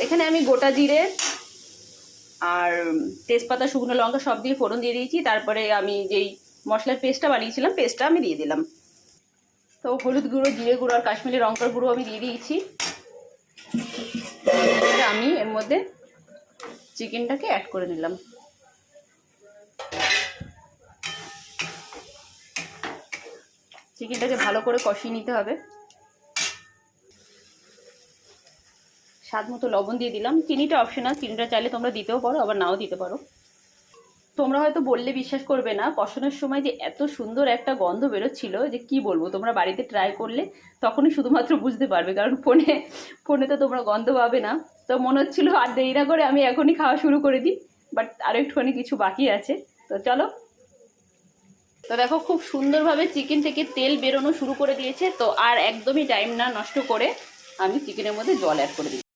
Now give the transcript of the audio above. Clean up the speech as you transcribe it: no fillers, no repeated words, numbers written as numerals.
এখানে আমি গোটা জিরে আর তেজপাতা, শুকনো লঙ্কা সব দিয়ে ফোড়ন দিয়ে দিয়েছি। তারপরে আমি যেই মশলার পেস্টটা বানিয়েছিলাম, পেস্টটা আমি দিয়ে দিলাম। তো হলুদ গুঁড়ো, জিরে গুঁড়ো আর কাশ্মীরি লঙ্কার গুঁড়ো আমি দিয়ে দিয়েছি। আমি এর মধ্যে চিকেনটাকে অ্যাড করে দিলাম। চিকেনটাকে ভালো করে কষিয়ে নিতে হবে। স্বাদ মতো লবণ দিয়ে দিলাম। চিনিটা অপশনাল, চিনিটা চাইলে তোমরা দিতেও পারো, আবার নাও দিতে পারো। তোমরা হয়তো বললে বিশ্বাস করবে না, কষানোর সময় যে এত সুন্দর একটা গন্ধ বেরোচ্ছিল যে কি বলবো। তোমরা বাড়িতে ট্রাই করলে তখনই শুধুমাত্র বুঝতে পারবে, কারণ ফোনে তো তোমরা গন্ধ পাবে না। তো মনে হচ্ছিল আর দেরি না করে আমি এখনই খাওয়া শুরু করে দিই, বাট আরও একটুখানি কিছু বাকি আছে। তো চলো। তো দেখো খুব সুন্দরভাবে চিকেন থেকে তেল বেরোনো শুরু করে দিয়েছে। তো আর একদমই টাইম না নষ্ট করে আমি চিকেনের মধ্যে জল অ্যাড করে দিই।